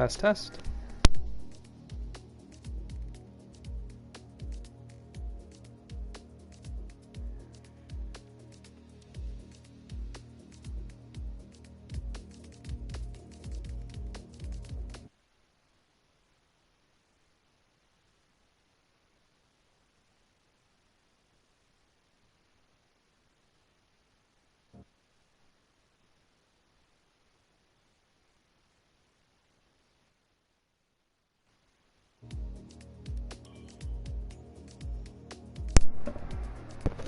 Test, test.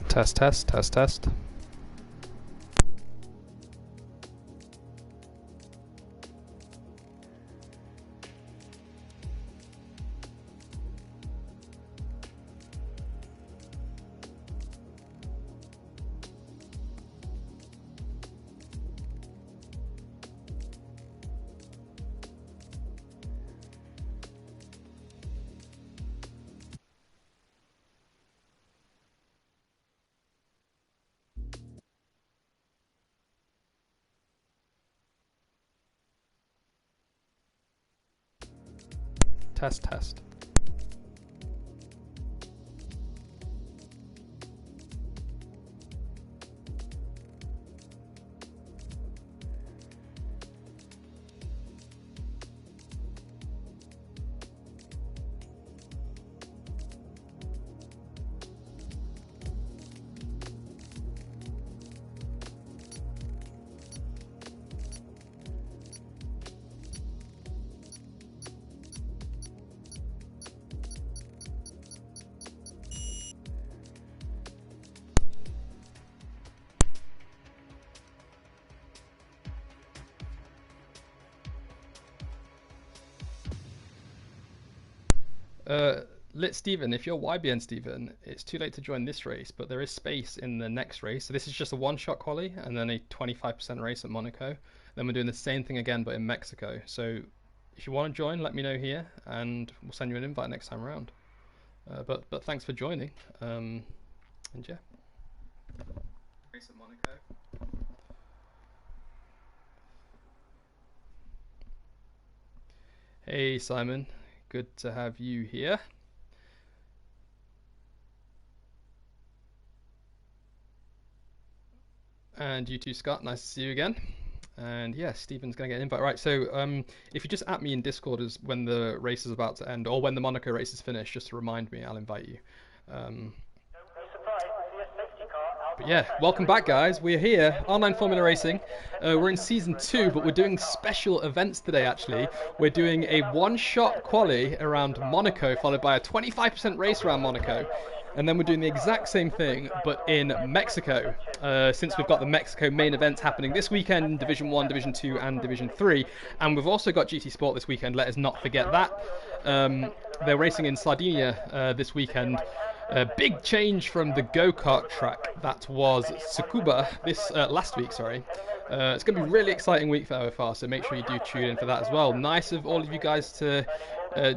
Test, test, test, test. Test, test. Lit Steven, if you're YBN Steven, it's too late to join this race, but there is space in the next race. So this is just a one-shot quali and then a 25% race at Monaco. Then we're doing the same thing again, but in Mexico. So if you want to join, let me know here, and we'll send you an invite next time around. But thanks for joining. And yeah, race at Monaco. Hey Simon, good to have you here. And you too, Scott. Nice to see you again. And yeah, Stephen's going to get an invite. Right, so if you just at me in Discord as when the race is about to end, or when the Monaco race is finished, just to remind me, I'll invite you. But yeah, welcome back, guys. We're here, Online Formula Racing. We're in Season 2, but we're doing special events today, actually. We're doing a one-shot quali around Monaco, followed by a 25% race around Monaco. And then we're doing the exact same thing, but in Mexico, since we've got the Mexico main events happening this weekend, Division 1, Division 2, and Division 3. And we've also got GT Sport this weekend, let us not forget that. They're racing in Sardinia this weekend. A big change from the go-kart track that was Tsukuba last week, sorry. It's going to be a really exciting week for OFR, so make sure you do tune in for that as well. Nice of all of you guys to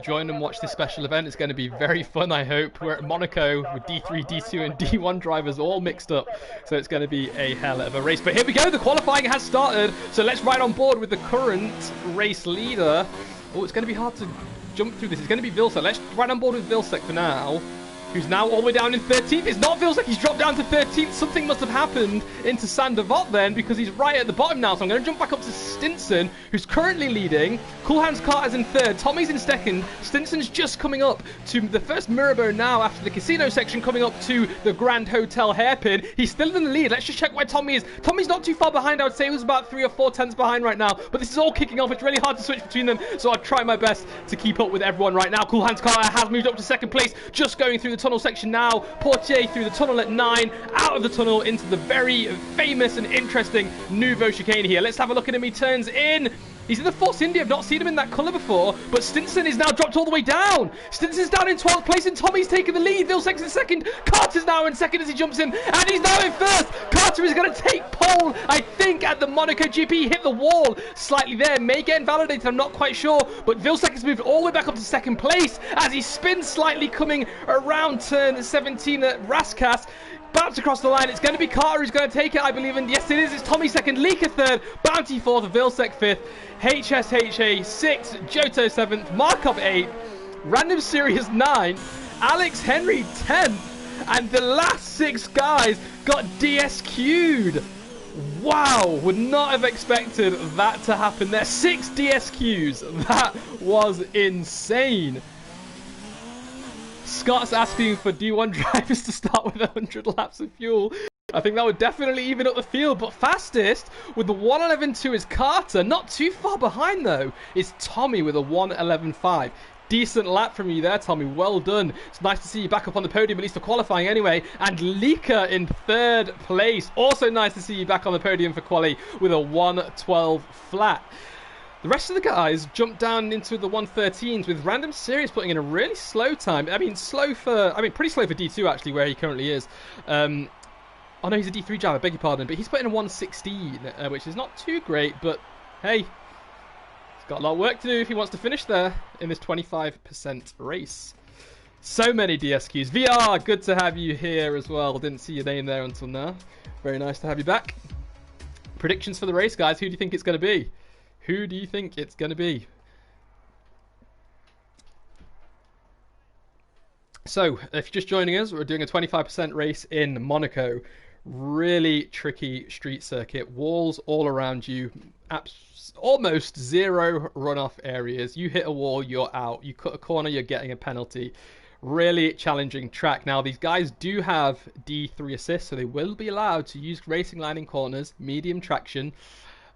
join and watch this special event. It's going to be very fun, I hope. We're at Monaco with D3, D2 and D1 drivers all mixed up, so it's going to be a hell of a race. But here we go, the qualifying has started, so let's ride on board with the current race leader. Oh, it's going to be hard to jump through this. It's going to be Vilsek. Let's ride on board with Vilsek for now, who's now all the way down in 13th. It's not Vilsek, he's dropped down to 13th. Something must have happened into Sandoval then, because he's right at the bottom now. So I'm going to jump back up to Stinson, who's currently leading. Coolhands Carter's in third. Tommy's in second. Stinson's just coming up to the first Mirabeau now after the casino section, coming up to the Grand Hotel hairpin. He's still in the lead. Let's just check where Tommy is. Tommy's not too far behind. I would say he was about 3 or 4 tenths behind right now. But this is all kicking off. It's really hard to switch between them. So I'll try my best to keep up with everyone right now. Coolhands Carter has moved up to second place, just going through the tunnel section now. Portier through the tunnel at 9, out of the tunnel into the very famous and interesting Nouveau chicane here. Let's have a look at him. He turns in. He's in the Force India. I've not seen him in that colour before, but Stinson is now dropped all the way down. Stinson's down in 12th place and Tommy's taking the lead. Vilsek's in second. Carter's now in second as he jumps in, and he's now in first. Carter is going to take pole, I think, at the Monaco GP. He hit the wall slightly there. May get invalidated, I'm not quite sure, but Vilsek has moved all the way back up to second place as he spins slightly coming around turn 17 at Raskas. Bounce across the line. It's going to be Carter who's going to take it, I believe. And yes, it is. It's Tommy second, Leaker third, Bounty fourth, Vilsec fifth, HSHA sixth, Johto seventh, Markov eighth, Random Series ninth, Alex Henry 10th, and the last 6 guys got DSQ'd. Wow, would not have expected that to happen there. 6 DSQs. That was insane. Scott's asking for D1 drivers to start with 100 laps of fuel. I think that would definitely even up the field, but fastest with the 1:11.2 is Carter. Not too far behind though is Tommy with a 1:11.5. Decent lap from you there, Tommy. Well done. It's nice to see you back up on the podium, at least for qualifying anyway. And Leaker in 3rd place. Also nice to see you back on the podium for quali with a 1:12 flat. The rest of the guys jumped down into the 1:13s with Random Series putting in a really slow time. Pretty slow for D2 actually, where he currently is. Oh no, he's a D3 driver, beg your pardon. But he's putting in a 1:16, which is not too great, but hey. Got a lot of work to do if he wants to finish there in this 25% race. So many DSQs. VR, good to have you here as well. Didn't see your name there until now. Very nice to have you back. Predictions for the race, guys. Who do you think it's going to be? Who do you think it's going to be? So, if you're just joining us, we're doing a 25% race in Monaco. Really tricky street circuit. Walls all around you. Almost zero runoff areas. You hit a wall, you're out. You cut a corner, you're getting a penalty. Really challenging track. Now, these guys do have D3 assist, so they will be allowed to use racing line in corners, medium traction,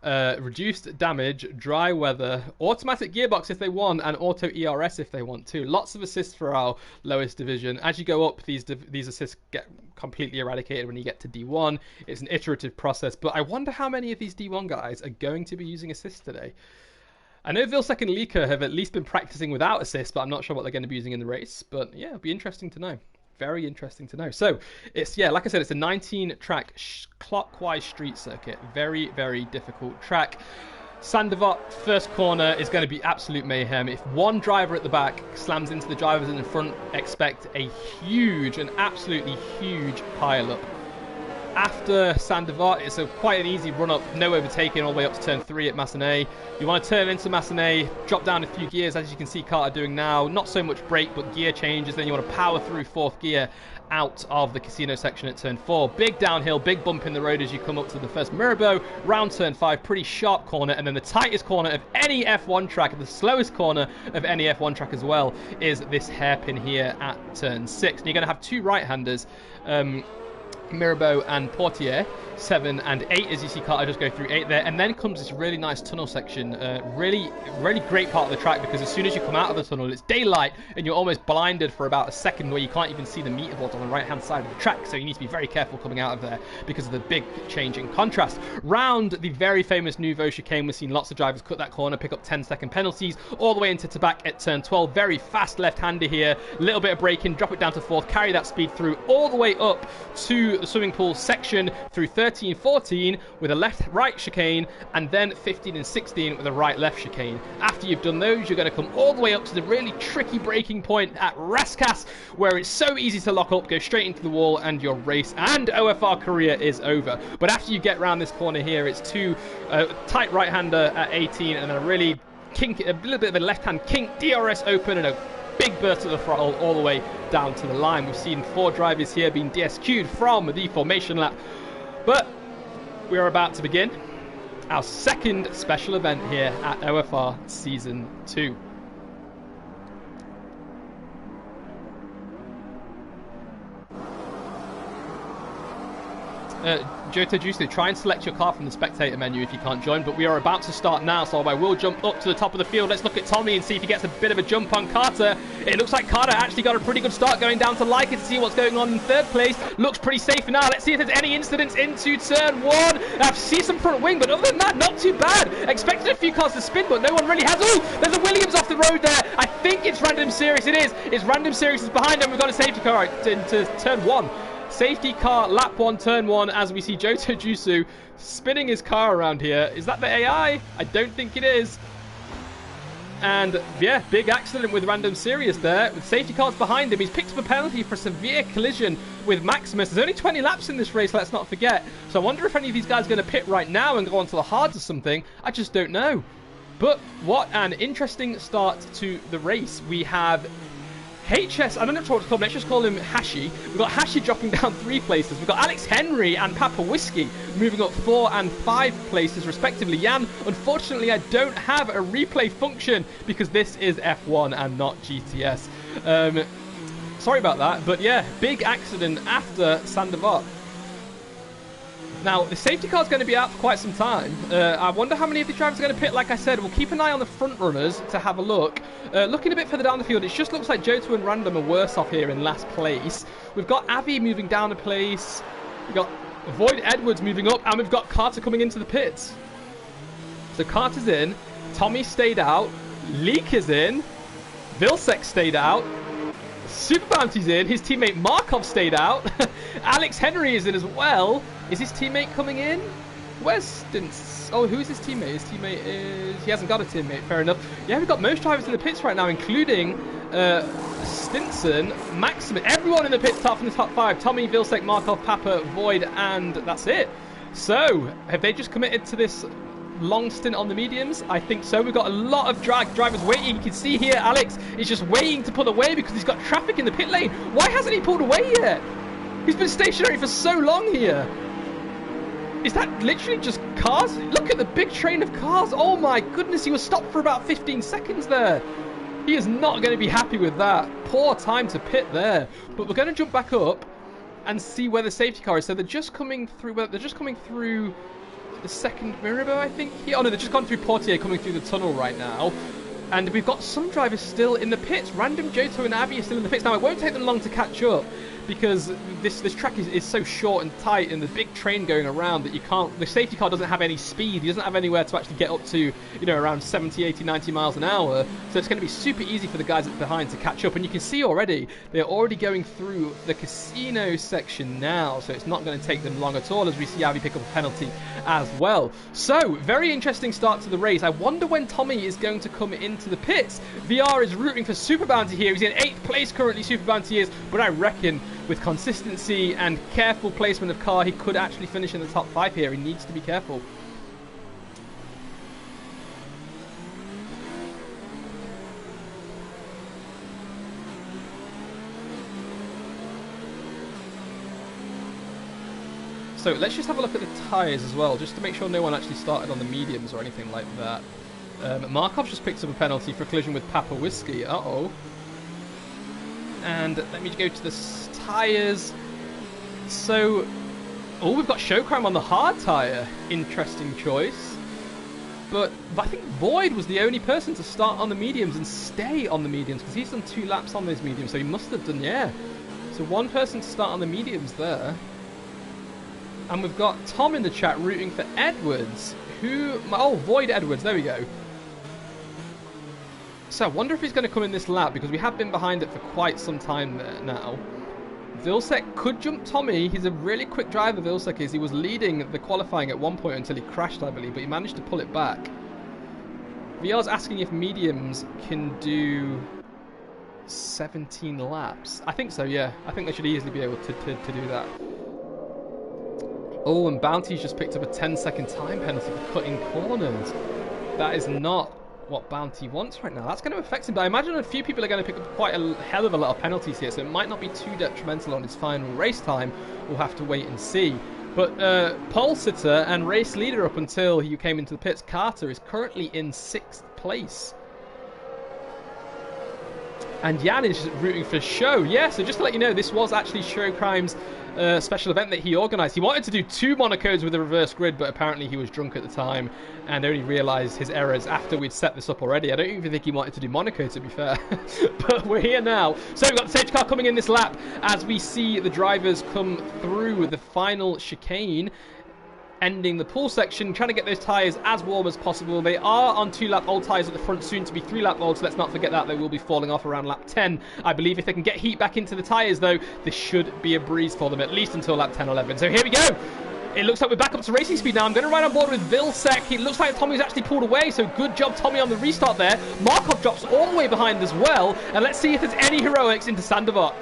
reduced damage, dry weather, automatic gearbox if they want, and auto ERS if they want to. Lots of assists for our lowest division. As you go up, these assists get completely eradicated when you get to D1. It's an iterative process, but I wonder how many of these D1 guys are going to be using assists today. I know Vilsec and Leaker have at least been practicing without assists, but I'm not sure what they're going to be using in the race. But yeah, it'll be interesting to know. Very interesting to know. So it's, yeah, like I said, it's a 19-track clockwise street circuit. Very, very difficult track. Sandevot, first corner is going to be absolute mayhem. If one driver at the back slams into the drivers in the front, expect a huge, an absolutely huge pile-up. After Sandevot, it's quite an easy run-up, no overtaking all the way up to turn 3 at Massenet. You want to turn into Massenet, drop down a few gears, as you can see Carter doing now. Not so much brake, but gear changes. Then you want to power through 4th gear out of the casino section at turn 4. Big downhill, big bump in the road as you come up to the first Mirabeau. Round turn 5, pretty sharp corner. And then the tightest corner of any F1 track, the slowest corner of any F1 track as well, is this hairpin here at turn 6. And you're going to have 2 right-handers. Mirabeau and Portier, 7 and 8, as you see Carter just go through 8 there, and then comes this really nice tunnel section. Really great part of the track, because as soon as you come out of the tunnel, it's daylight and you're almost blinded for about a second, where you can't even see the meter board on the right hand side of the track, so you need to be very careful coming out of there because of the big change in contrast. Round the very famous Nouveau chicane, we've seen lots of drivers cut that corner, pick up 10-second penalties, all the way into Tabac at turn 12. Very fast left-hander here, a little bit of braking, drop it down to 4th, carry that speed through all the way up to the swimming pool section through 13, 14 with a left-right chicane, and then 15 and 16 with a right-left chicane. After you've done those, you're going to come all the way up to the really tricky braking point at Raskas, where it's so easy to lock up, go straight into the wall, and your race and OFR career is over. But after you get around this corner here, it's 2 tight right-hander at 18, and then a really kink, a little bit of a left-hand kink, DRS open, and a big burst of the throttle all the way down to the line. We've seen 4 drivers here being DSQ'd from the formation lap. But we are about to begin our second special event here at OFR Season 2. Johto Juice, try and select your car from the spectator menu if you can't join, but we are about to start now, so I will jump up to the top of the field. Let's look at Tommy and see if he gets a bit of a jump on Carter. It looks like Carter actually got a pretty good start going down to Leica to see what's going on in 3rd place. Looks pretty safe for now. Let's see if there's any incidents into turn 1. I see some front wing, but other than that, not too bad. Expected a few cars to spin, but no one really has. Oh, there's a Williams off the road there. I think it's Random Series. It is. It's Random Series is behind him. We've got a safety car into turn 1. Safety car, lap 1, turn 1, as we see Johto Juice spinning his car around here. Is that the AI? I don't think it is. And yeah, big accident with Random Serious there. With safety cars behind him, he's picked up a penalty for a severe collision with Maximus. There's only 20 laps in this race, let's not forget. So I wonder if any of these guys are going to pit right now and go on to the hards or something. I just don't know. But what an interesting start to the race. We have HS, I don't know what to call him, let's just call him Hashi. We've got Hashi dropping down 3 places. We've got Alex Henry and Papa Whiskey moving up 4 and 5 places respectively. Jan, unfortunately I don't have a replay function because this is F1 and not GTS. Sorry about that, but yeah, big accident after Sandoval. Now, the safety car is going to be out for quite some time. I wonder how many of the drivers are going to pit. Like I said, we'll keep an eye on the front runners to have a look. Looking a bit further down the field, it just looks like Johto and Random are worse off here in last place. We've got Avi moving down a place. We've got Void Edwards moving up, and we've got Carter coming into the pits. So Carter's in. Tommy stayed out. Leak is in. Vilsek stayed out. Super Bounty's in. His teammate Markov stayed out. Alex Henry is in as well. Is his teammate coming in? Where's Stints? Oh, who's his teammate? His teammate is... He hasn't got a teammate, fair enough. Yeah, we've got most drivers in the pits right now, including Stinson, Maximus. Everyone in the pits top from the top 5. Tommy, Vilsek, Markov, Papa, Void, and that's it. So, have they just committed to this long stint on the mediums? I think so. We've got a lot of drivers waiting. You can see here Alex is just waiting to pull away because he's got traffic in the pit lane. Why hasn't he pulled away yet? He's been stationary for so long here. Is that literally just cars? Look at the big train of cars. Oh my goodness, he was stopped for about 15 seconds there. He is not going to be happy with that. Poor time to pit there. But we're going to jump back up and see where the safety car is. So they're just coming through. Well, they're just coming through the second Mirabeau, I think. Oh no, they've just gone through Portier, coming through the tunnel right now. And we've got some drivers still in the pits. Random, Johto and Avi are still in the pits. Now, it won't take them long to catch up because this track is so short and tight and the big train going around that you can't... The safety car doesn't have any speed. He doesn't have anywhere to actually get up to, you know, around 70, 80, 90 miles an hour. So it's going to be super easy for the guys behind to catch up. And you can see already, they're already going through the casino section now. So it's not going to take them long at all as we see Avi pick up a penalty as well. So, very interesting start to the race. I wonder when Tommy is going to come into the pits. VR is rooting for Super Bounty here. He's in 8th place currently, Super Bounty is. But I reckon with consistency and careful placement of car, he could actually finish in the top 5 here. He needs to be careful. So let's just have a look at the tyres as well, just to make sure no one actually started on the mediums or anything like that. Markov just picked up a penalty for a collision with Papa Whiskey. Uh-oh. And let me go to the tyres. So, oh, we've got Showcrime on the hard tyre. Interesting choice. But I think Void was the only person to start on the mediums and stay on the mediums, because he's done 2 laps on those mediums, so he must have done, yeah. So one person to start on the mediums there. And we've got Tom in the chat rooting for Edwards, who... Oh, Void Edwards, there we go. So I wonder if he's going to come in this lap, because we have been behind it for quite some time there now. Vilsek could jump Tommy. He's a really quick driver, Vilsek is. He was leading the qualifying at one point until he crashed, I believe, but he managed to pull it back. VR's asking if mediums can do 17 laps. I think so, yeah. I think they should easily be able to do that. Oh, and Bounty's just picked up a 10-second time penalty for cutting corners. That is not what Bounty wants right now. That's going to affect him, but I imagine a few people are going to pick up quite a hell of a lot of penalties here, so it might not be too detrimental on his final race time. We'll have to wait and see. But pole sitter and race leader up until he came into the pits, Carter, is currently in 6th place. And Jan is rooting for Show. Yeah, so just to let you know, this was actually Showcrime's special event that he organised. He wanted to do 2 Monacos with a reverse grid, but apparently he was drunk at the time and only realised his errors after we'd set this up already. I don't even think he wanted to do Monaco, to be fair. But we're here now. So we've got the safety car coming in this lap as we see the drivers come through the final chicane, ending the pool section, trying to get those tyres as warm as possible. They are on 2-lap old tyres at the front, soon to be 3-lap old, so let's not forget that. They will be falling off around lap 10. I believe if they can get heat back into the tyres, though, this should be a breeze for them, at least until lap 10, 11. So here we go. It looks like we're back up to racing speed now. I'm going to ride on board with Vilsec. It looks like Tommy's actually pulled away, so good job, Tommy, on the restart there. Markov drops all the way behind as well. And let's see if there's any heroics into Sandoval.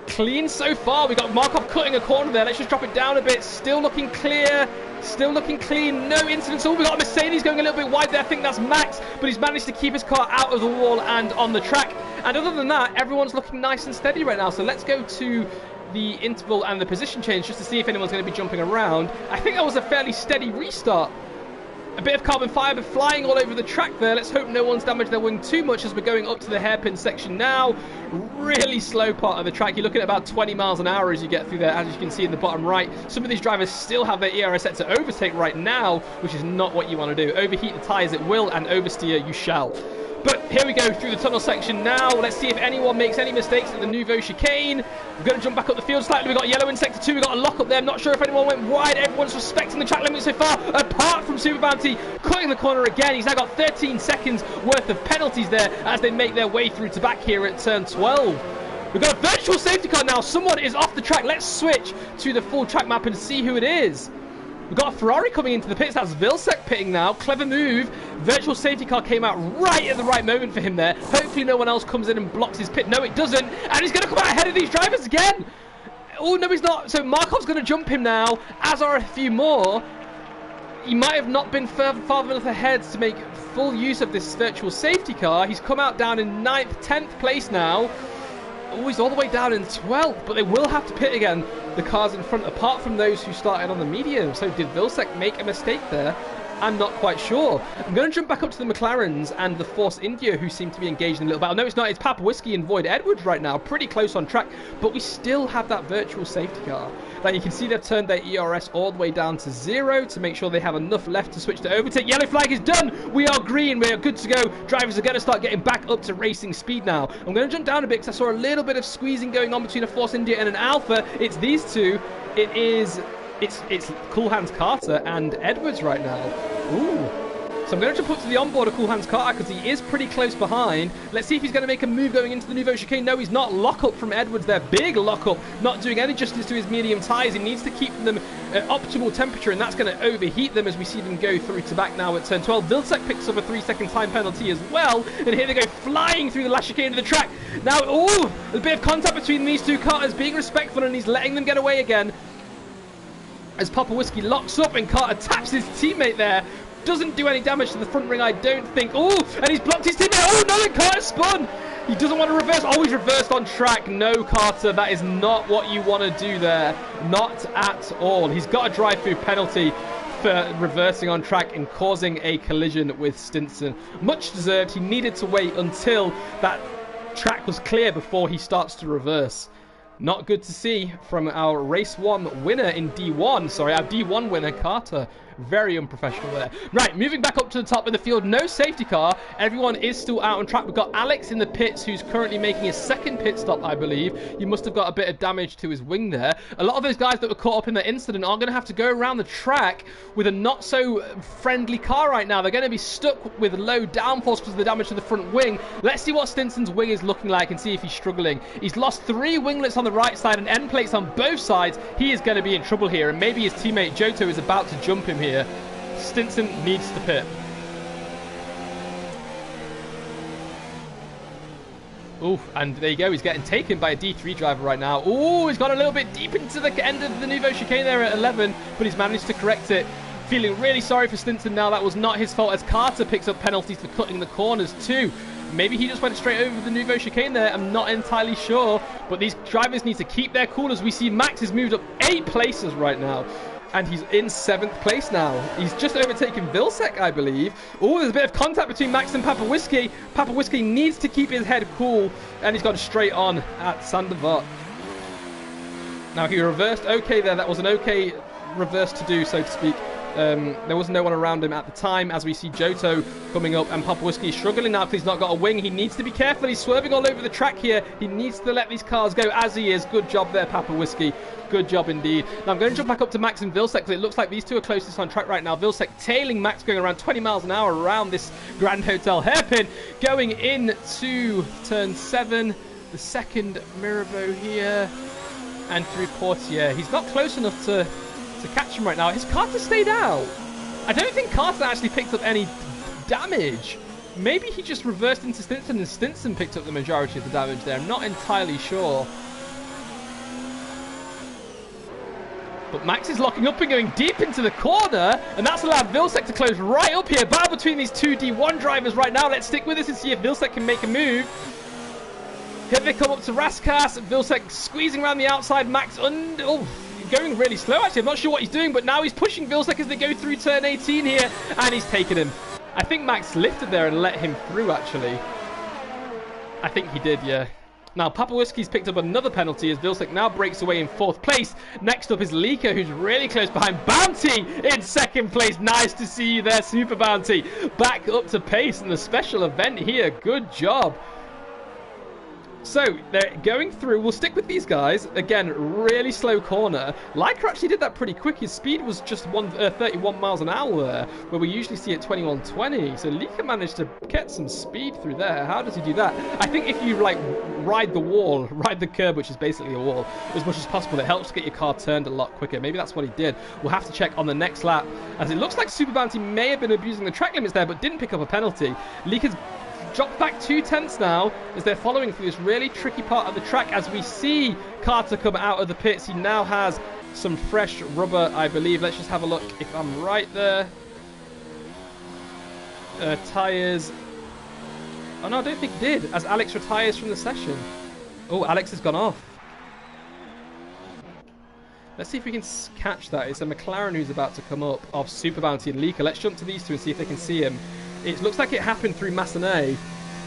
Clean so far. We got Markov cutting a corner there. Let's just drop it down a bit. Still looking clear. Still looking clean. No incidents. Oh, we got a Mercedes going a little bit wide there. I think that's Max, but he's managed to keep his car out of the wall and on the track. And other than that, everyone's looking nice and steady right now. So let's go to the interval and the position change just to see if anyone's going to be jumping around. I think that was a fairly steady restart. A bit of carbon fibre flying all over the track there. Let's hope no one's damaged their wing too much as we're going up to the hairpin section now. Really slow part of the track. You're looking at about 20 miles an hour as you get through there, as you can see in the bottom right. Some of these drivers still have their ERS set to overtake right now, which is not what you want to do. Overheat the tyres at will, and oversteer you shall. But here we go through the tunnel section now. Let's see if anyone makes any mistakes at the Nouveau chicane. We're going to jump back up the field slightly. We've got yellow in sector 2. We've got a lock up there. I'm not sure if anyone went wide. Everyone's respecting the track limit so far, apart from Super Bounty cutting the corner again. He's now got 13 seconds worth of penalties there as they make their way through to back here at turn 12. We've got a virtual safety car now. Someone is off the track. Let's switch to the full track map and see who it is. We've got a Ferrari coming into the pits. That's Vilsec pitting now. Clever move. Virtual safety car came out right at the right moment for him there. Hopefully no one else comes in and blocks his pit. No, it doesn't. And he's going to come out ahead of these drivers again. Oh, no, he's not. So Markov's going to jump him now, as are a few more. He might have not been far enough ahead to make full use of this virtual safety car. He's come out down in 9th, 10th place now. Oh, he's all the way down in 12th, but they will have to pit again, the cars in front, apart from those who started on the medium. So did Vilsec make a mistake there? I'm not quite sure. I'm going to jump back up to the McLarens and the Force India, who seem to be engaged in a little battle. No, it's not. It's Papa Whiskey and Void Edwards right now. Pretty close on track, but we still have that virtual safety car. Like you can see, they've turned their ERS all the way down to 0 to make sure they have enough left to switch to overtake. Yellow flag is done. We are green. We are good to go. Drivers are going to start getting back up to racing speed now. I'm going to jump down a bit because I saw a little bit of squeezing going on between a Force India and an Alpha. It's these two. It's Cool Hands Carter and Edwards right now. Ooh. So I'm going to jump up to the onboard of Cool Hands Carter because he is pretty close behind. Let's see if he's going to make a move going into the Nouveau chicane. No, he's not. Lock up from Edwards there. Big lock up. Not doing any justice to his medium tyres. He needs to keep them at optimal temperature, and that's going to overheat them as we see them go through to back now at turn 12. Vilsec picks up a 3-second time penalty as well. And here they go flying through the last chicane of the track. Now, ooh, a bit of contact between these two Carters, being respectful, and he's letting them get away again. As Papa Whiskey locks up and Carter taps his teammate there. Doesn't do any damage to the front ring, I don't think. Oh, and he's blocked his teammate. Oh, no, and Carter spun. He doesn't want to reverse. Oh, he's reversed on track. No, Carter, that is not what you want to do there. Not at all. He's got a drive-through penalty for reversing on track and causing a collision with Stinson. Much deserved. He needed to wait until that track was clear before he starts to reverse. Not good to see from our race 1 winner in D1. Sorry, our D1 winner, Carter. Very unprofessional there. Right, moving back up to the top of the field. No safety car. Everyone is still out on track. We've got Alex in the pits, who's currently making his second pit stop, I believe. You must have got a bit of damage to his wing there. A lot of those guys that were caught up in the incident are going to have to go around the track with a not-so-friendly car right now. They're going to be stuck with low downforce because of the damage to the front wing. Let's see what Stinson's wing is looking like and see if he's struggling. He's lost 3 winglets on the right side and end plates on both sides. He is going to be in trouble here, and maybe his teammate Johto is about to jump him here. Stinson needs to pit. Ooh, and there you go. He's getting taken by a D3 driver right now. Ooh, he's got a little bit deep into the end of the Nouveau chicane there at 11, but he's managed to correct it. Feeling really sorry for Stinson now. That was not his fault, as Carter picks up penalties for cutting the corners too. Maybe he just went straight over the Nouveau chicane there. I'm not entirely sure, but these drivers need to keep their cool as we see Max has moved up 8 places right now. And he's in 7th place now. He's just overtaken Vilsec, I believe. Oh, there's a bit of contact between Max and Papa Whiskey. Papa Whiskey needs to keep his head cool, and he's gone straight on at Sandoval. Now, he reversed okay there. That was an okay reverse to do, so to speak. There was no one around him at the time, as we see Johto coming up, and Papa Whiskey is struggling now because he's not got a wing. He needs to be careful. He's swerving all over the track here. He needs to let these cars go as he is. Good job there, Papa Whiskey. Good job indeed. Now I'm going to jump back up to Max and Vilsec because it looks like these two are closest on track right now. Vilsec tailing Max, going around 20 miles an hour around this Grand Hotel hairpin. Going into turn 7, the second Mirabeau here, and through Portier. He's not close enough to to catch him right now. His Carter stayed out. I don't think Carter actually picked up any damage. Maybe he just reversed into Stinson and Stinson picked up the majority of the damage there. I'm not entirely sure. But Max is locking up and going deep into the corner, and that's allowed Vilsec to close right up here. Battle between these two D1 drivers right now. Let's stick with this and see if Vilsec can make a move. Here they come up to Raskas. Vilsec squeezing around the outside. Max going really slow actually. I'm not sure what he's doing, but now he's pushing Vilsec as they go through turn 18 here, and he's taken him. I think Max lifted there and let him through actually. I think he did, yeah. Now, Papa Whiskey's picked up another penalty as Vilsec now breaks away in 4th place. Next up is Lika, who's really close behind. Bounty in 2nd place. Nice to see you there, Super Bounty. Back up to pace in the special event here. Good job. So, they're going through. We'll stick with these guys. Again, really slow corner. Leica actually did that pretty quick. His speed was just 31 miles an hour there, where we usually see it 21-20. So, Leica managed to get some speed through there. How does he do that? I think if you, like, ride the curb, which is basically a wall, as much as possible, it helps get your car turned a lot quicker. Maybe that's what he did. We'll have to check on the next lap, as it looks like Super Bounty may have been abusing the track limits there, but didn't pick up a penalty. Leica's dropped back 2/10 now as they're following through this really tricky part of the track. As we see Carter come out of the pits, he now has some fresh rubber, I believe. Let's just have a look if I'm right there. Tyres. Oh no, I don't think he did, as Alex retires from the session. Oh, Alex has gone off. Let's see if we can catch that. It's a McLaren who's about to come up of Super Bounty and Leica. Let's jump to these two and see if they can see him. It looks like it happened through Massenet.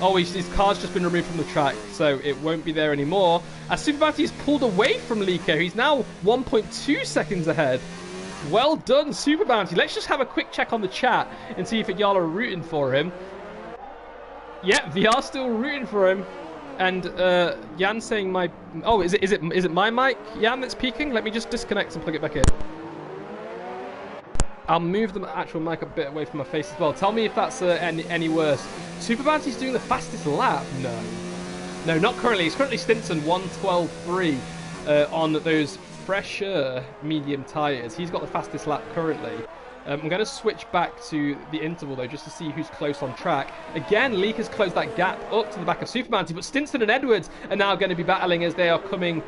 Oh, his car's just been removed from the track, so it won't be there anymore. As Super Bounty is pulled away from Leica, he's now 1.2 seconds ahead. Well done, Super Bounty. Let's just have a quick check on the chat and see if y'all are rooting for him. Yeah, we are still rooting for him. And Jan saying my... Oh, is it my mic, Jan, that's peaking? Let me just disconnect and plug it back in. I'll move the actual mic a bit away from my face as well. Tell me if that's any worse. Super Bounty's doing the fastest lap? No. No, not currently. He's currently Stinson 1:12.3 on those fresher medium tyres. He's got the fastest lap currently. I'm going to switch back to the interval though, just to see who's close on track. Again, Leica's closed that gap up to the back of Super Bounty, but Stinson and Edwards are now going to be battling as they are coming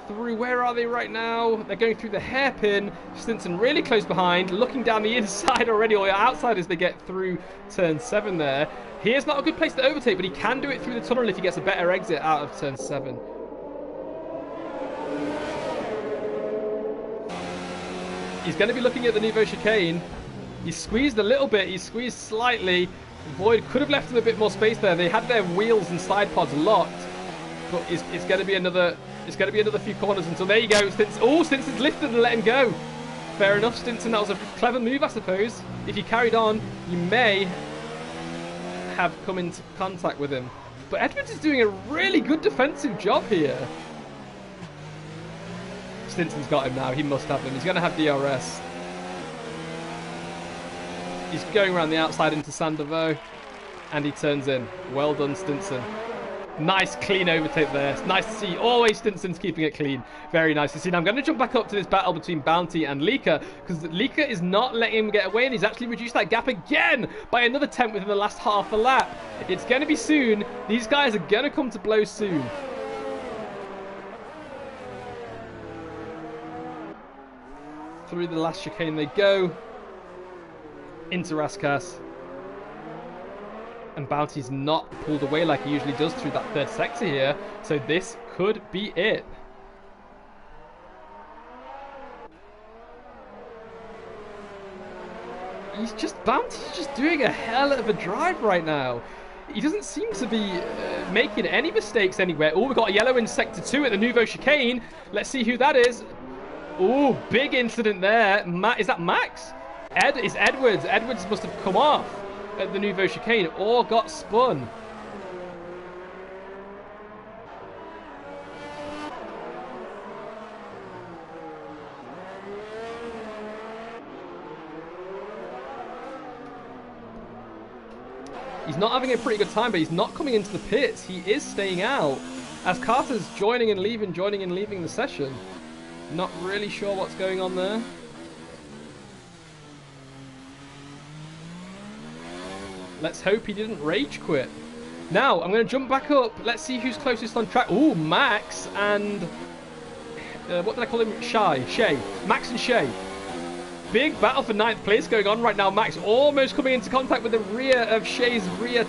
through. Where are they right now? They're going through the hairpin. Stinson really close behind, looking down the inside already, or outside as they get through turn 7 there. Here's not a good place to overtake, but he can do it through the tunnel if he gets a better exit out of turn 7. He's going to be looking at the Nouveau chicane. He's squeezed a little bit. He's squeezed slightly. Void could have left him a bit more space there. They had their wheels and side pods locked, but it's going to be another. It's going to be another few corners until there you go. Stinson's lifted and let him go. Fair enough, Stinson. That was a clever move, I suppose. If you carried on, you may have come into contact with him. But Edwards is doing a really good defensive job here. Stinson's got him now. He must have him. He's going to have DRS. He's going around the outside into Sandoval, and he turns in. Well done, Stinson. Nice clean overtake there. It's nice to see. Always Stinson's keeping it clean. Very nice to see. Now I'm going to jump back up to this battle between Bounty and Leica, because Leica is not letting him get away, and he's actually reduced that gap again by another 10th within the last half a lap. It's going to be soon. These guys are going to come to blows soon. Through the last chicane they go. Into Raskas. And Bounty's not pulled away like he usually does through that third sector here. So this could be it. Bounty's just doing a hell of a drive right now. He doesn't seem to be making any mistakes anywhere. Oh, we've got a yellow in sector 2 at the Nouveau chicane. Let's see who that is. Oh, big incident there. Is that Max? It's Edwards. Edwards must have come off at the Nouveau chicane or got spun. He's not having a pretty good time, but he's not coming into the pits. He is staying out as Carter's joining and leaving the session. Not really sure what's going on there. Let's hope he didn't rage quit. Now, I'm going to jump back up. Let's see who's closest on track. Ooh, Max and... what did I call him? Shay. Max and Shay. Big battle for 9th place going on right now. Max almost coming into contact with the rear of Shay's rear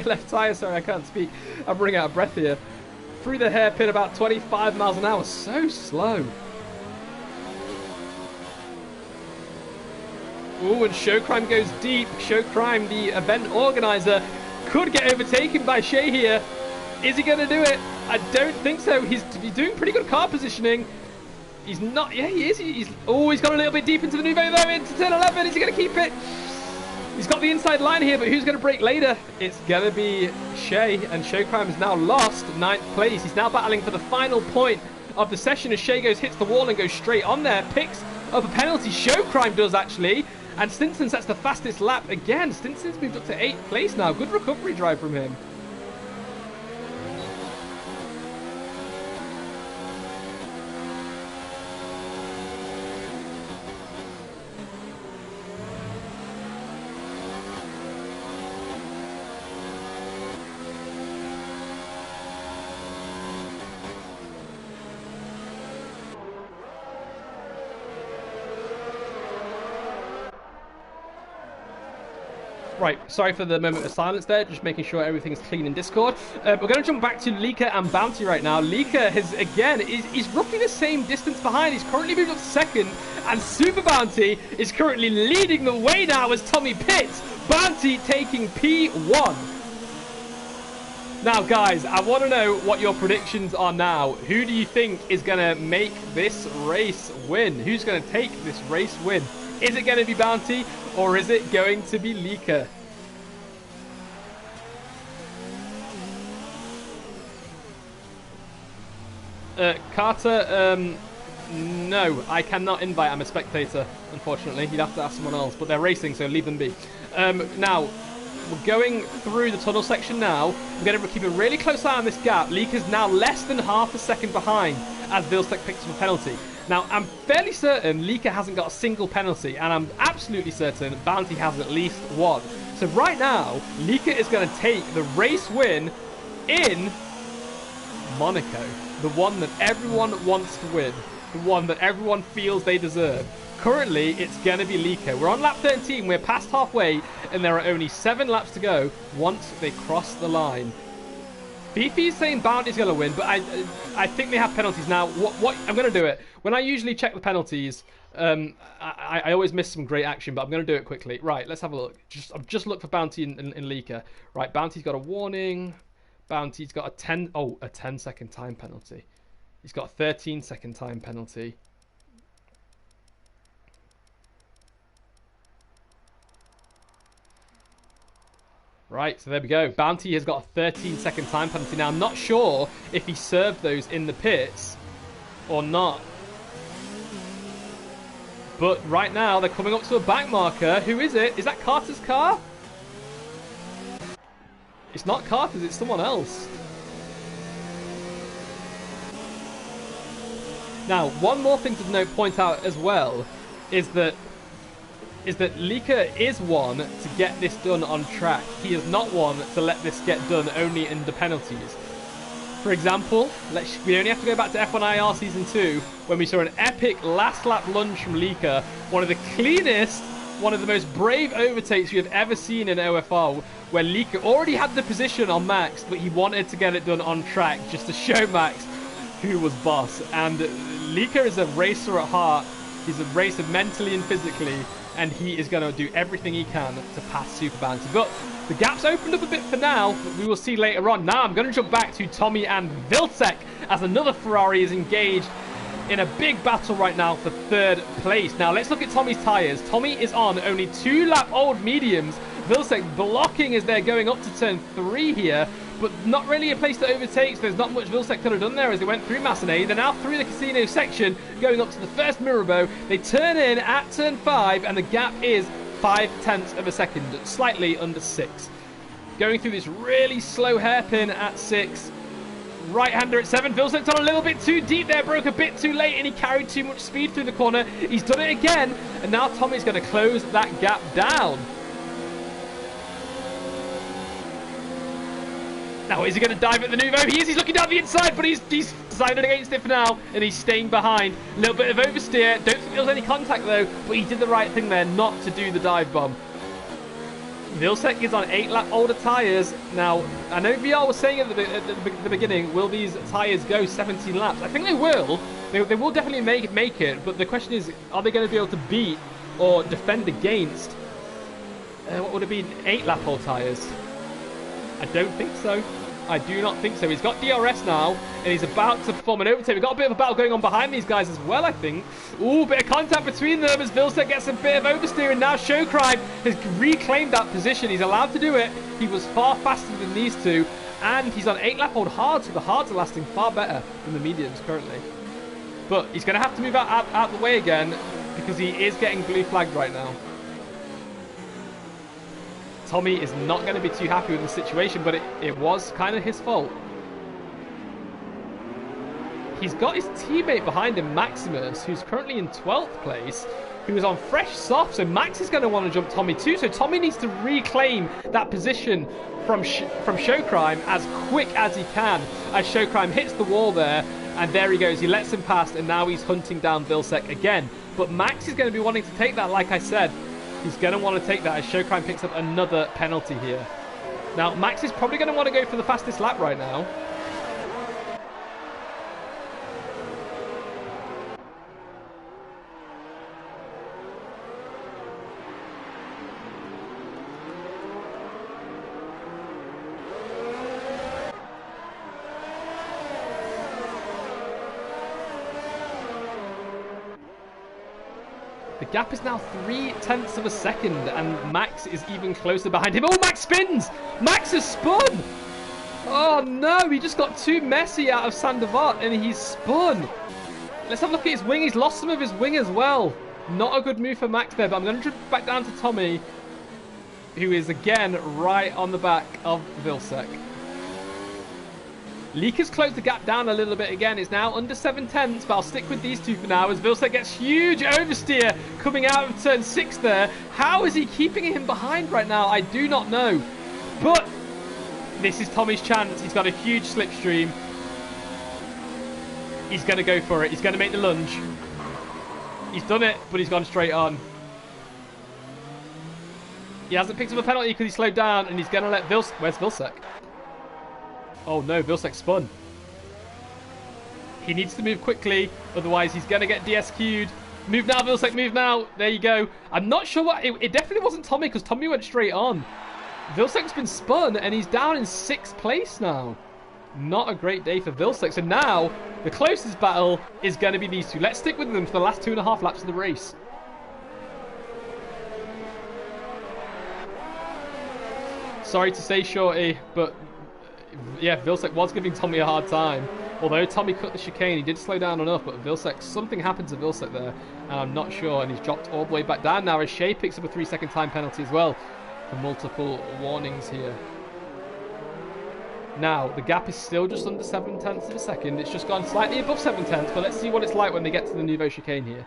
left tyre. Sorry, I can't speak. I'm running out of breath here. Through the hairpin about 25 miles an hour. So slow. Ooh, and Showcrime goes deep. Showcrime, the event organizer, could get overtaken by Shay here. Is he going to do it? I don't think so. He's doing pretty good car positioning. He's not. Yeah, he is. He's got a little bit deep into the Nouveau though, into turn 11. Is he going to keep it? He's got the inside line here, but who's going to break later? It's going to be Shay, and Showcrime has now lost 9th place. He's now battling for the final point of the session as Shay hits the wall and goes straight on there. Picks up a penalty. Showcrime does actually. And Stinson sets the fastest lap again. Stinson's moved up to 8th place now. Good recovery drive from him. Right, sorry for the moment of silence there, just making sure everything's clean in Discord. We're going to jump back to Lika and Bounty right now. Lika has, again, is roughly the same distance behind. He's currently moved up to 2nd, and Super Bounty is currently leading the way now as Tommy pits. Bounty taking P1. Now, guys, I want to know what your predictions are now. Who do you think is going to make this race win? Who's going to take this race win? Is it going to be Bounty, or is it going to be Lika? Carter, no, I cannot invite. I'm a spectator, unfortunately. You'd have to ask someone else, but they're racing, so leave them be. Now, we're going through the tunnel section now. We're going to keep a really close eye on this gap. Lika's now less than half a second behind as Vilsek picks up a penalty. Now, I'm fairly certain Lika hasn't got a single penalty, and I'm absolutely certain Bounty has at least one. So right now, Lika is going to take the race win in Monaco. The one that everyone wants to win. The one that everyone feels they deserve. Currently, it's going to be Lika. We're on lap 13, we're past halfway, and there are only 7 laps to go once they cross the line. Beefy's saying Bounty's going to win, but I think they have penalties. Now, what I'm going to do it. When I usually check the penalties, I always miss some great action, but I'm going to do it quickly. Right, let's have a look. I've just looked for Bounty in Lika. Right, Bounty's got a warning. Bounty's got a 10-second time penalty. He's got a 13-second time penalty. Right, so there we go. Bounty has got a 13-second time penalty. Now, I'm not sure if he served those in the pits or not. But right now, they're coming up to a back marker. Who is it? Is that Carter's car? It's not Carter's, it's someone else. Now, one more thing to point out as well is that Lika is one to get this done on track. He is not one to let this get done only in the penalties. For example, we only have to go back to F1 IR Season 2 when we saw an epic last lap lunge from Lika. One of the cleanest, one of the most brave overtakes we have ever seen in OFR, where Lika already had the position on Max, but he wanted to get it done on track just to show Max who was boss. And Lika is a racer at heart. He's a racer mentally and physically, and he is going to do everything he can to pass Super Bounty. But the gap's opened up a bit for now, but we will see later on. Now I'm going to jump back to Tommy and Vilsek as another Ferrari is engaged in a big battle right now for 3rd place. Now let's look at Tommy's tyres. Tommy is on only 2-lap-old mediums. Vilsek blocking as they're going up to turn 3 here, but not really a place to overtake, so there's not much Vilsek could have done there as they went through Massenet. They're now through the casino section, going up to the first Mirabeau. They turn in at turn 5, and the gap is 0.5 of a second, slightly under 6. Going through this really slow hairpin at 6. Right-hander at 7. Vilsek's on a little bit too deep there, broke a bit too late, and he carried too much speed through the corner. He's done it again, and now Tommy's going to close that gap down. Now, is he going to dive at the Nuvo? He is. He's looking down the inside, but he's decided against it for now, and he's staying behind. A little bit of oversteer. Don't think there was any contact, though, but he did the right thing there not to do the dive bomb. Vilcek is on 8-lap older tyres. Now, I know VR was saying at the beginning, will these tyres go 17 laps? I think they will. They will definitely make it, but the question is, are they going to be able to beat or defend against, what would it be, 8-lap old tyres? I don't think so. I do not think so. He's got DRS now, and he's about to perform an overtake. We've got a bit of a battle going on behind these guys as well, I think. Ooh, bit of contact between them as Vilcek gets a bit of oversteer, and now Showcrime has reclaimed that position. He's allowed to do it. He was far faster than these two, and he's on 8-lap-old hards, so the hards are lasting far better than the mediums currently. But he's going to have to move out the way again, because he is getting blue flagged right now. Tommy is not going to be too happy with the situation, but it was kind of his fault. He's got his teammate behind him, Maximus, who's currently in 12th place, who is on fresh soft, so Max is going to want to jump Tommy too, so Tommy needs to reclaim that position from Showcrime as quick as he can, as Showcrime hits the wall there, and there he goes, he lets him pass, and now he's hunting down Vilcek again. But Max is going to be wanting to take that, like I said. He's going to want to take that as Showcrime picks up another penalty here. Now, Max is probably going to want to go for the fastest lap right now. The gap is now 0.3 of a second, and Max is even closer behind him. Oh, Max spins! Max has spun! Oh no, he just got too messy out of Sandevot, and he's spun. Let's have a look at his wing. He's lost some of his wing as well. Not a good move for Max there, but I'm going to drift back down to Tommy, who is again right on the back of Vilcek. Leek has closed the gap down a little bit again. It's now under 0.7, but I'll stick with these two for now as Vilcek gets huge oversteer coming out of turn 6 there. How is he keeping him behind right now? I do not know. But this is Tommy's chance. He's got a huge slipstream. He's going to go for it. He's going to make the lunge. He's done it, but he's gone straight on. He hasn't picked up a penalty because he slowed down, and he's going to let Vilcek... Where's Vilcek? Oh no, Vilcek spun. He needs to move quickly, otherwise he's going to get DSQ'd. Move now, Vilcek, move now. There you go. I'm not sure what... It definitely wasn't Tommy, because Tommy went straight on. Vilcek's been spun, and he's down in 6th place now. Not a great day for Vilcek. So now, the closest battle is going to be these two. Let's stick with them for the last 2.5 laps of the race. Sorry to say, Shorty, but... yeah, Vilcek was giving Tommy a hard time. Although Tommy cut the chicane, he did slow down enough, but Vilcek, something happened to Vilcek there, and I'm not sure, and he's dropped all the way back down now as Shea picks up a 3-second time penalty as well for multiple warnings here. Now, the gap is still just under 0.7 of a second. It's just gone slightly above 0.7, but let's see what it's like when they get to the Nouveau chicane here.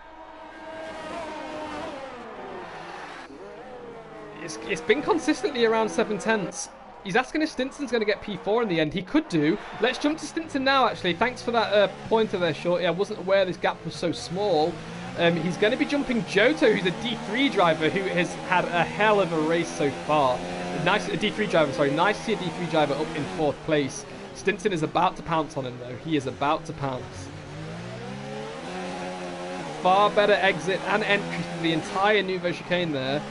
It's been consistently around 0.7. He's asking if Stinson's going to get P4 in the end. He could do. Let's jump to Stinson now, actually. Thanks for that pointer there, Shorty. I wasn't aware this gap was so small. He's going to be jumping Johto, who's a D3 driver who has had a hell of a race so far. Nice to see a D3 driver up in 4th place. Stinson is about to pounce on him, though. He is about to pounce. Far better exit and entry to the entire Nouveau chicane there.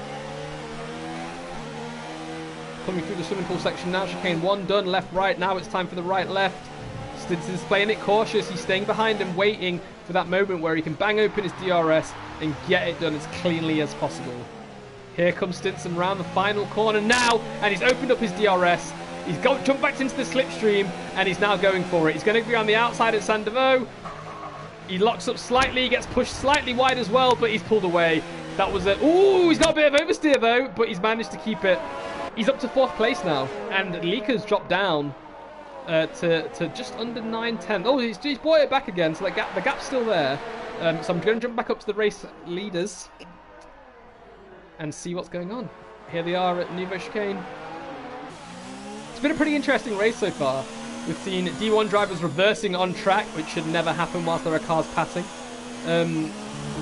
Coming through the swimming pool section now. Chicane 1 done. Left, right. Now it's time for the right, left. Stinson's playing it cautious. He's staying behind him, waiting for that moment where he can bang open his DRS and get it done as cleanly as possible. Here comes Stinson round the final corner now, and he's opened up his DRS. He's jumped back into the slipstream, and he's now going for it. He's going to be on the outside at Sandevaux. He locks up slightly, he gets pushed slightly wide as well, but he's pulled away. That was a... Ooh, he's got a bit of oversteer though, but he's managed to keep it. He's up to 4th place now, and Lika's dropped down to just under 9/10. Oh, he's brought it back again, so the gap's still there. So I'm going to jump back up to the race leaders and see what's going on. Here they are at Nouveau chicane. It's been a pretty interesting race so far. We've seen D1 drivers reversing on track, which should never happen whilst there are cars passing.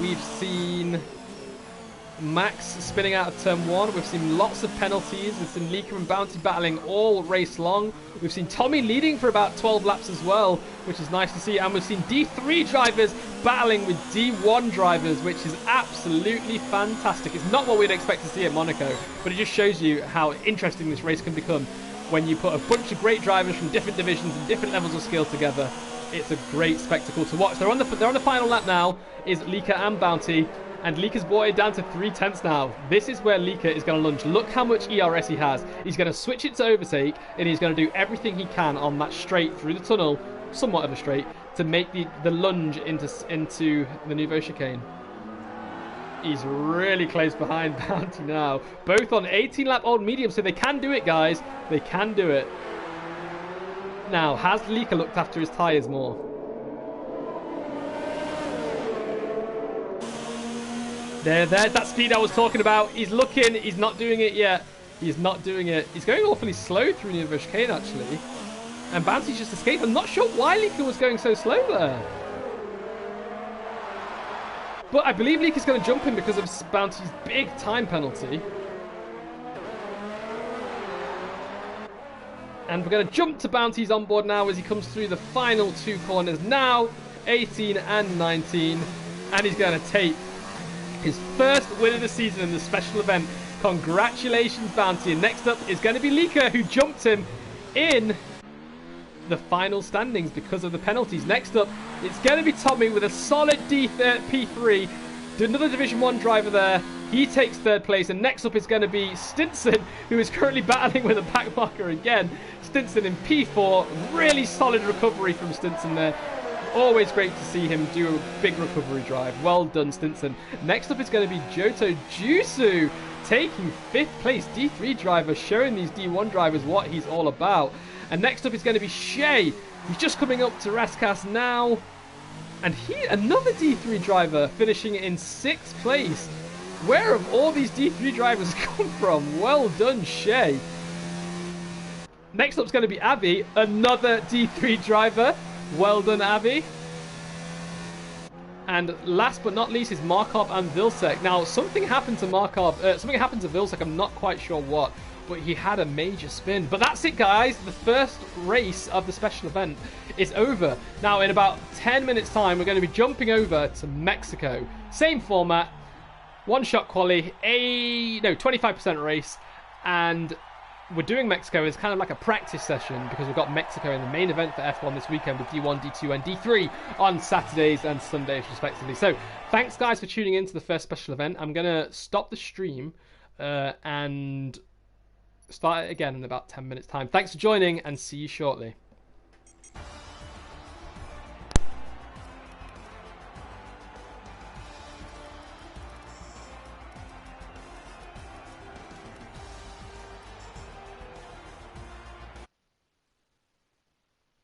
We've seen Max spinning out of turn 1. We've seen lots of penalties. We've seen Lika and Bounty battling all race long. We've seen Tommy leading for about 12 laps as well, which is nice to see. And we've seen D3 drivers battling with D1 drivers, which is absolutely fantastic. It's not what we'd expect to see at Monaco, but it just shows you how interesting this race can become when you put a bunch of great drivers from different divisions and different levels of skill together. It's a great spectacle to watch. They're on the final lap now, is Lika and Bounty. And Lika's brought it down to 3/10 now. This is where Lika is going to lunge. Look how much ERS he has. He's going to switch it to overtake, and he's going to do everything he can on that straight through the tunnel, somewhat of a straight, to make the lunge into the Nouveau chicane. He's really close behind Bounty now. Both on 18-lap old medium, so they can do it, guys. They can do it. Now, has Lika looked after his tyres more? There, that speed I was talking about. He's looking, he's not doing it yet. He's not doing it. He's going awfully slow through Nouveau chicane, actually. And Bounty's just escaped. I'm not sure why Lika was going so slow there. But I believe Lika's going to jump him because of Bounty's big time penalty. And we're going to jump to Bounty's on board now as he comes through the final 2 corners now, 18 and 19. And he's going to take his first win of the season in the special event. Congratulations, Bounty. And next up is going to be Lika, who jumped him in the final standings because of the penalties. Next up, it's going to be Tommy with a solid P3. Another Division 1 driver there. He takes 3rd place. And next up is going to be Stinson, who is currently battling with a back marker again. Stinson in P4. Really solid recovery from Stinson there. Always great to see him do a big recovery drive. Well done, Stinson. Next up is going to be Johto Jusu, taking 5th place. D3 driver, showing these D1 drivers what he's all about. And next up is going to be Shay. He's just coming up to Raskas now. And another D3 driver, finishing in 6th place. Where have all these D3 drivers come from? Well done, Shay. Next up is going to be Abby, another D3 driver. Well done, Abby. And last but not least is Markov and Vilsek. Now, something happened to Markov. Something happened to Vilsek. I'm not quite sure what, but he had a major spin. But that's it, guys. The first race of the special event is over. Now, in about 10 minutes' time, we're going to be jumping over to Mexico. Same format. One-shot quali. 25% race. And we're doing Mexico as kind of like a practice session because we've got Mexico in the main event for F1 this weekend with D1, D2 and D3 on Saturdays and Sundays respectively. So thanks guys for tuning in to the first special event. I'm going to stop the stream and start it again in about 10 minutes time. Thanks for joining and see you shortly.